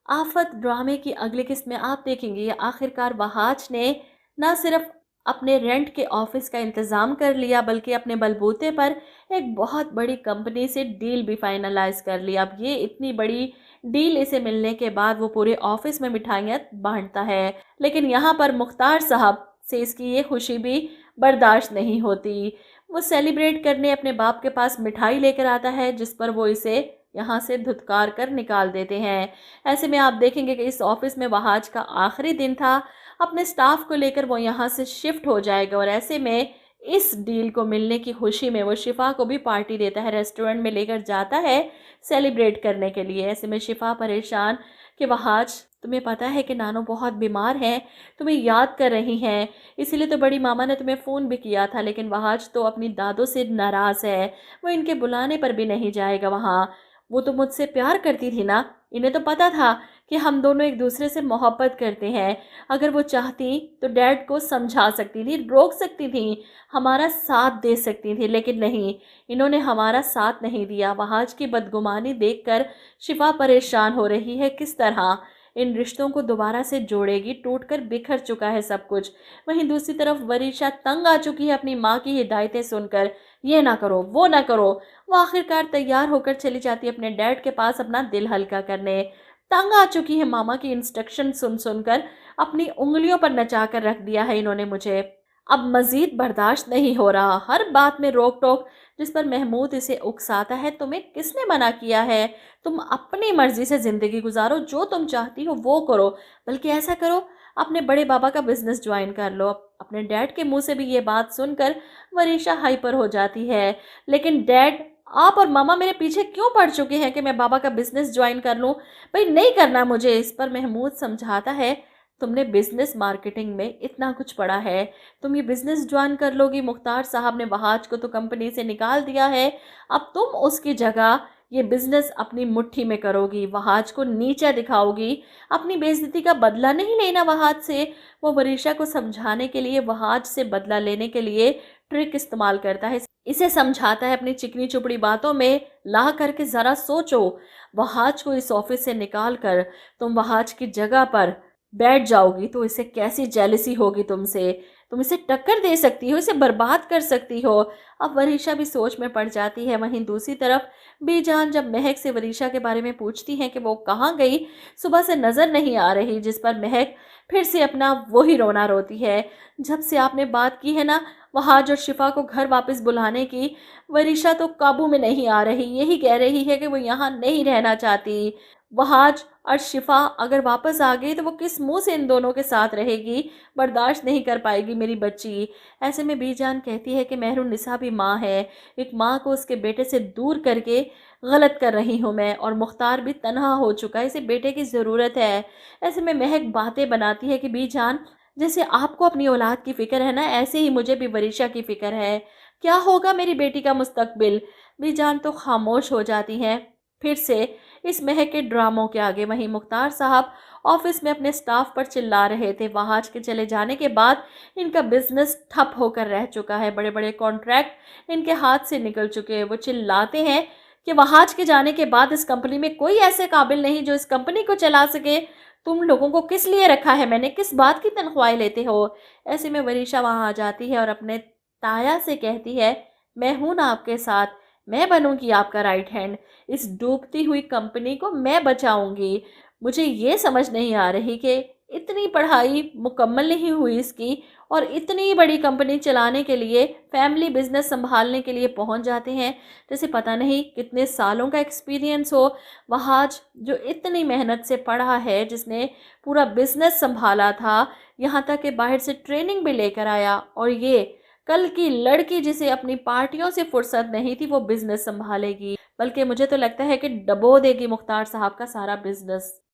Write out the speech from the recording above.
आफत ड्रामे की अगली किस्त में आप देखेंगे आखिरकार वहाज ने ना सिर्फ अपने रेंट के ऑफिस का इंतज़ाम कर लिया बल्कि अपने बलबूते पर एक बहुत बड़ी कंपनी से डील भी फाइनलाइज कर लिया। अब ये इतनी बड़ी डील इसे मिलने के बाद वो पूरे ऑफिस में मिठाइयाँ बांटता है, लेकिन यहाँ पर मुख्तार साहब से इसकी ये खुशी भी बर्दाश्त नहीं होती। वो सेलिब्रेट करने अपने बाप के पास मिठाई लेकर आता है, जिस पर वो इसे यहाँ से धुतकार कर निकाल देते हैं। ऐसे में आप देखेंगे कि इस ऑफिस में वहाज का आखिरी दिन था। अपने स्टाफ को लेकर वो यहाँ से शिफ्ट हो जाएगा और ऐसे में इस डील को मिलने की खुशी में वो शिफा को भी पार्टी देता है, रेस्टोरेंट में लेकर जाता है सेलिब्रेट करने के लिए। ऐसे में शिफा परेशान कि वहाज, तुम्हें पता है कि नानो बहुत बीमार हैं, तुम्हें याद कर रही हैं, इसीलिए तो बड़ी मामा ने तुम्हें फ़ोन भी किया था। लेकिन वहाज तो अपनी दादों से नाराज़ है, वो इनके बुलाने पर भी नहीं जाएगा वहाँ। वो तो मुझसे प्यार करती थी ना, इन्हें तो पता था कि हम दोनों एक दूसरे से मोहब्बत करते हैं। अगर वो चाहती तो डैड को समझा सकती थी, रोक सकती थी, हमारा साथ दे सकती थी, लेकिन नहीं, इन्होंने हमारा साथ नहीं दिया। वहाज की बदगुमानी देखकर शिफा परेशान हो रही है, किस तरह इन रिश्तों को दोबारा से जोड़ेगी, टूटकर बिखर चुका है सब कुछ। वहीं दूसरी तरफ वरीशा तंग आ चुकी है अपनी माँ की हिदायतें सुनकर, ये ना करो वो ना करो। वो आखिरकार तैयार होकर चली जाती है अपने डैड के पास अपना दिल हल्का करने। तंग आ चुकी है मामा की इंस्ट्रक्शन सुन सुनकर, अपनी उंगलियों पर नचा कर रख दिया है इन्होंने मुझे। अब मजीद बर्दाश्त नहीं हो रहा, हर बात में रोक टोक, जिस पर महमूद इसे उकसाता है, तुम्हें किसने मना किया है, तुम अपनी मर्जी से ज़िंदगी गुजारो, जो तुम चाहती हो वो करो, बल्कि ऐसा करो अपने बड़े बाबा का बिजनेस ज्वाइन कर लो। अपने डैड के मुंह से भी ये बात सुनकर वरीशा हाइपर हो जाती है। लेकिन डैड, आप और मामा मेरे पीछे क्यों पड़ चुके हैं कि मैं बाबा का बिजनेस ज्वाइन कर लूं? भाई नहीं करना मुझे। इस पर महमूद समझाता है, तुमने बिजनेस मार्केटिंग में इतना कुछ पढ़ा है, तुम ये बिजनेस ज्वाइन कर लोगी। मुख्तार साहब ने वहाज को तो कंपनी से निकाल दिया है, अब तुम उसकी जगह ये बिजनेस अपनी मुट्ठी में करोगी, वहाज को नीचा दिखाओगी, अपनी बेइज्जती का बदला नहीं लेना वहाज से। वो वरीशा को समझाने के लिए, वहाज से बदला लेने के लिए ट्रिक इस्तेमाल करता है, इसे समझाता है अपनी चिकनी चुपड़ी बातों में ला करके, ज़रा सोचो, वहाज को इस ऑफिस से निकाल कर तुम वहाज की जगह पर बैठ जाओगी तो इसे कैसी जेलसी होगी तुमसे, तुम इसे टक्कर दे सकती हो, इसे बर्बाद कर सकती हो। अब वरीशा भी सोच में पड़ जाती है। वहीं दूसरी तरफ बीजान जब महक से वरीशा के बारे में पूछती हैं कि वो कहाँ गई, सुबह से नज़र नहीं आ रही, जिस पर महक फिर से अपना वही रोना रोती है। जब से आपने बात की है ना वहाज और शिफा को घर वापस बुलाने की, वरीशा तो काबू में नहीं आ रही, यही कह रही है कि वो यहाँ नहीं रहना चाहती। वहाज और शिफा अगर वापस आ गई तो वो किस मुंह से इन दोनों के साथ रहेगी, बर्दाश्त नहीं कर पाएगी मेरी बच्ची। ऐसे में बीजान कहती है कि मेहरुन्निसा भी माँ है, एक माँ को उसके बेटे से दूर करके गलत कर रही हूँ मैं, और मुख्तार भी तन्हा हो चुका है, इसे बेटे की ज़रूरत है। ऐसे में महक बातें बनाती है कि बीजान, जैसे आपको अपनी औलाद की फ़िक्र है ना, ऐसे ही मुझे भी वरीशा की फ़िक्र है, क्या होगा मेरी बेटी का मुस्तकबिल। बीजान तो खामोश हो जाती हैं फिर से इस महक के ड्रामों के आगे। वहीं मुख्तार साहब ऑफिस में अपने स्टाफ पर चिल्ला रहे थे। वहाज के चले जाने के बाद इनका बिजनेस ठप होकर रह चुका है, बड़े बड़े कॉन्ट्रैक्ट इनके हाथ से निकल चुके हैं। वो चिल्लाते हैं कि वहाज के जाने के बाद इस कंपनी में कोई ऐसे काबिल नहीं जो इस कंपनी को चला सके। तुम लोगों को किस लिए रखा है मैंने, किस बात की तनख्वाही लेते हो। ऐसे में वरीशा वहाँ आ जाती है और अपने ताया से कहती है, मैं हूं ना आपके साथ, मैं बनूंगी आपका राइट हैंड, इस डूबती हुई कंपनी को मैं बचाऊंगी। मुझे ये समझ नहीं आ रही कि इतनी पढ़ाई मुकम्मल नहीं हुई इसकी और इतनी बड़ी कंपनी चलाने के लिए, फैमिली बिजनेस संभालने के लिए पहुंच जाते हैं जैसे पता नहीं कितने सालों का एक्सपीरियंस हो। वहाज जो इतनी मेहनत से पढ़ा है, जिसने पूरा बिजनेस संभाला था, यहाँ तक कि बाहर से ट्रेनिंग भी लेकर आया, और ये कल की लड़की जिसे अपनी पार्टियों से फुर्सत नहीं थी वो बिजनेस संभालेगी, बल्कि मुझे तो लगता है कि डबो देगी मुख्तार साहब का सारा बिजनेस।